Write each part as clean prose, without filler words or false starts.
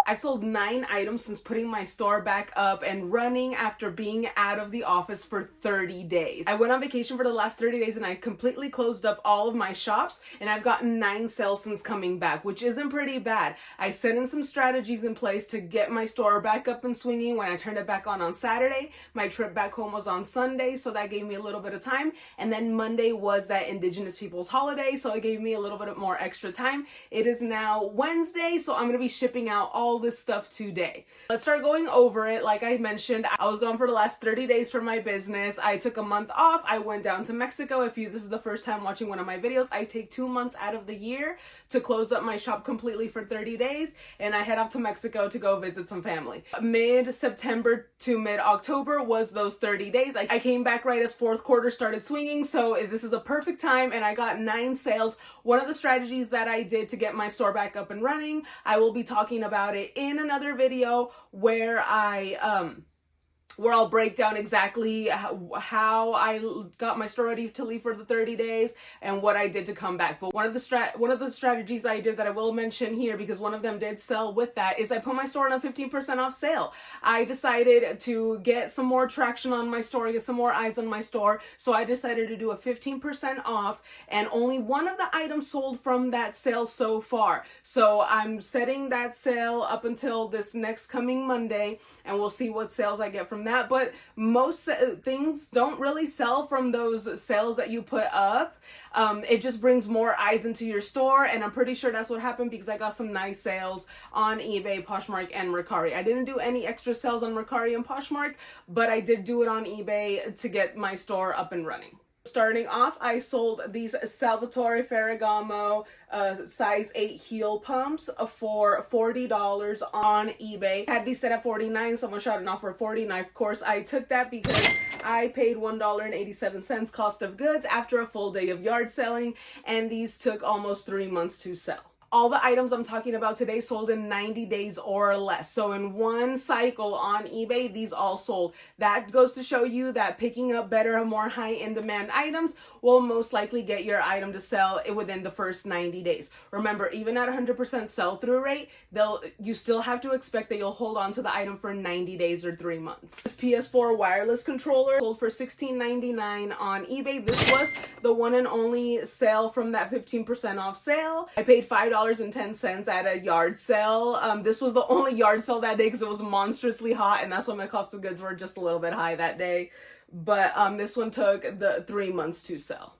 I've sold 9 items since putting my store back up and running after being out of the office for 30 days. I went on vacation for the last 30 days and I completely closed up all of my shops, and I've gotten 9 sales since coming back, which isn't pretty bad. I set in some strategies in place to get my store back up and swinging when I turned it back on Saturday. My trip back home was on Sunday, so that gave me a little bit of time. And then Monday was that Indigenous Peoples holiday, so it gave me a little bit more extra time. It is now Wednesday, so I'm going to be shipping out all this stuff today. Let's start going over it. Like I mentioned, I was gone for the last 30 days for my business. I took a month off. I went down to Mexico. This is the first time watching one of my videos, I take 2 months out of the year to close up my shop completely for 30 days, and I head off to Mexico to go visit some family. Mid-September to mid-October was those 30 days. I came back right as fourth quarter started swinging, so this is a perfect time, and I got 9 sales. One of the strategies that I did to get my store back up and running, I will be talking about it in another video where I'll break down exactly how I got my store ready to leave for the 30 days and what I did to come back. But one of the strategies I did that I will mention here, because one of them did sell with that, is I put my store on a 15% off sale. I decided to get some more traction on my store, get some more eyes on my store, so I decided to do a 15% off, and only one of the items sold from that sale so far. So I'm setting that sale up until this next coming Monday, and we'll see what sales I get from that. But most things don't really sell from those sales that you put up. It just brings more eyes into your store, and I'm pretty sure that's what happened because I got some nice sales on eBay, Poshmark, and Mercari. I didn't do any extra sales on Mercari and Poshmark, but I did do it on eBay to get my store up and running. Starting off, I sold these Salvatore Ferragamo size 8 heel pumps for $40 on eBay. I had these set at $49, someone shot an offer for $40, and of course I took that because I paid $1.87 cost of goods after a full day of yard selling, and these took almost 3 months to sell. All the items I'm talking about today sold in 90 days or less. So in one cycle on eBay, these all sold. That goes to show you that picking up better and more high in demand items will most likely get your item to sell within the first 90 days. Remember, even at 100% sell-through rate, you still have to expect that you'll hold on to the item for 90 days or 3 months. This PS4 wireless controller sold for $16.99 on eBay. This was the one and only sale from that 15% off sale. I paid $5.10 at a yard sale. This was the only yard sale that day because it was monstrously hot, and that's why my cost of goods were just a little bit high that day. But this one took the 3 months to sell.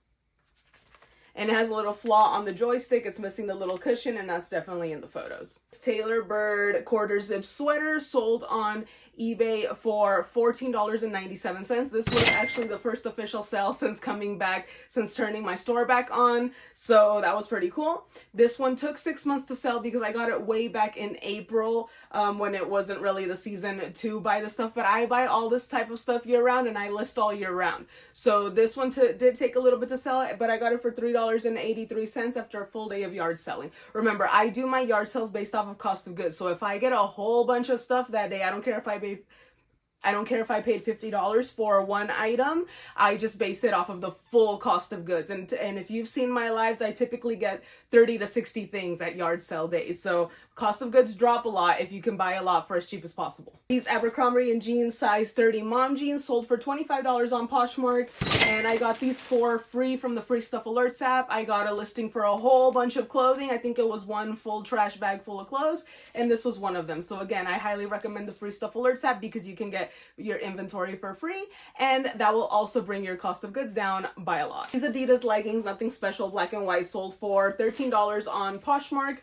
And it has a little flaw on the joystick. It's missing the little cushion, and that's definitely in the photos. This Taylor Bird quarter zip sweater sold on eBay for $14.97. This was actually the first official sale since coming back, since turning my store back on. So that was pretty cool. This one took 6 months to sell because I got it way back in April when it wasn't really the season to buy the stuff. But I buy all this type of stuff year round, and I list all year round. So this one did take a little bit to sell, but I got it for $3.83 after a full day of yard selling. Remember, I do my yard sales based off of cost of goods. So if I get a whole bunch of stuff that day, I don't care if I paid $50 for one item. I just base it off of the full cost of goods. And if you've seen my lives, I typically get 30 to 60 things at yard sale days. So cost of goods drop a lot if you can buy a lot for as cheap as possible. These Abercrombie & Jeans size 30 mom jeans sold for $25 on Poshmark, and I got these for free from the Free Stuff Alerts app. I got a listing for a whole bunch of clothing. I think it was one full trash bag full of clothes, and this was one of them. So again, I highly recommend the Free Stuff Alerts app because you can get your inventory for free, and that will also bring your cost of goods down by a lot. These Adidas leggings, nothing special, black and white, sold for $13 on Poshmark.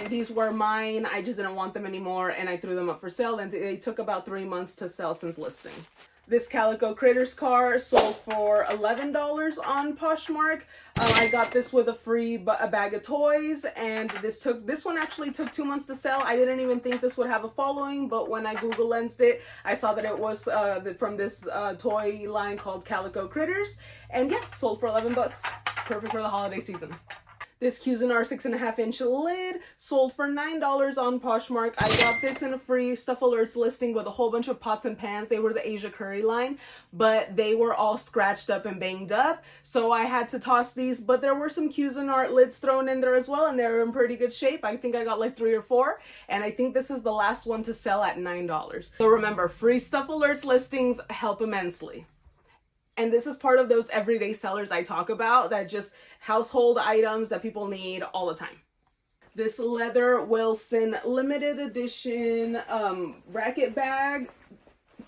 These were mine. I just didn't want them anymore, and I threw them up for sale, and they took about 3 months to sell since listing. This Calico Critters car sold for $11 on Poshmark. I got this with a bag of toys, and this one actually took 2 months to sell. I didn't even think this would have a following, but when I Google lensed it, I saw that it was from this toy line called Calico Critters, and yeah, sold for $11. Perfect for the holiday season. This Cuisinart 6.5-inch lid sold for $9 on Poshmark. I got this in a free Stuff Alerts listing with a whole bunch of pots and pans. They were the Asia Curry line, but they were all scratched up and banged up, so I had to toss these. But there were some Cuisinart lids thrown in there as well, and they were in pretty good shape. I think I got like 3 or 4, and I think this is the last one to sell at $9. So remember, free Stuff Alerts listings help immensely. And this is part of those everyday sellers I talk about, that just household items that people need all the time. This leather Wilson limited edition racket bag,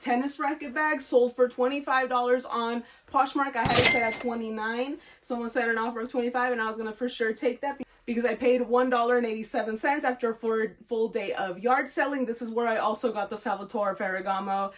tennis racket bag, sold for $25 on Poshmark. I had it set at $29. Someone set an offer of $25, and I was gonna for sure take that because I paid $1.87 after a full day of yard selling. This is where I also got the Salvatore Ferragamo,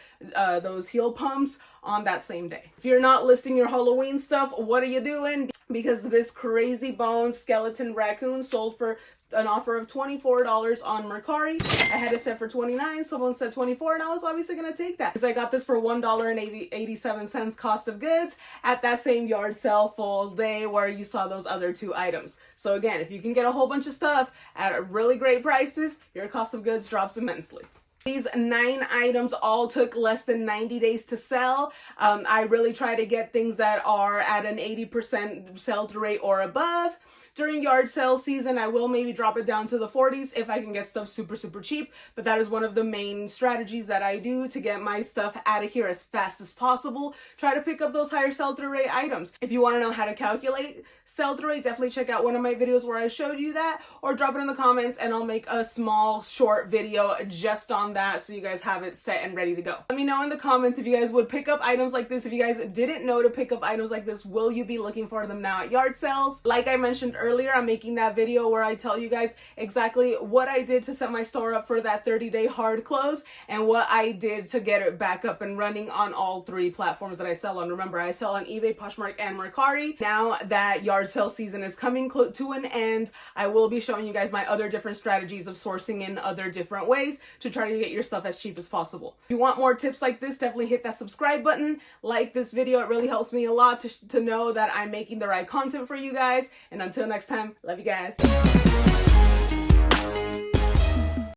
those heel pumps on that same day. If you're not listing your Halloween stuff, what are you doing? Because this crazy bone skeleton raccoon sold for an offer of $24 on Mercari. I had it set for $29. Someone said $24, and I was obviously gonna take that because I got this for $1.87 cost of goods at that same yard sale full day where you saw those other 2 items. So again, if you can get a whole bunch of stuff at really great prices, your cost of goods drops immensely. These 9 items all took less than 90 days to sell. I really try to get things that are at an 80% sell-through rate or above. During yard sale season, I will maybe drop it down to the 40s if I can get stuff super cheap, but that is one of the main strategies that I do to get my stuff out of here as fast as possible. Try to pick up those higher sell-through rate items. If you want to know how to calculate sell-through rate, definitely check out one of my videos where I showed you that, or drop it in the comments and I'll make a small short video just on that so you guys have it set and ready to go. Let me know in the comments if you guys would pick up items like this. If you guys didn't know to pick up items like this, will you be looking for them now at yard sales? Like I mentioned earlier, I'm making that video where I tell you guys exactly what I did to set my store up for that 30-day hard close and what I did to get it back up and running on all 3 platforms that I sell on. Remember, I sell on eBay, Poshmark, and Mercari. Now that yard sale season is coming to an end, I will be showing you guys my other different strategies of sourcing in other different ways to try to get your stuff as cheap as possible. If you want more tips like this, definitely hit that subscribe button. Like this video, it really helps me a lot to know that I'm making the right content for you guys. And until next time, love you guys.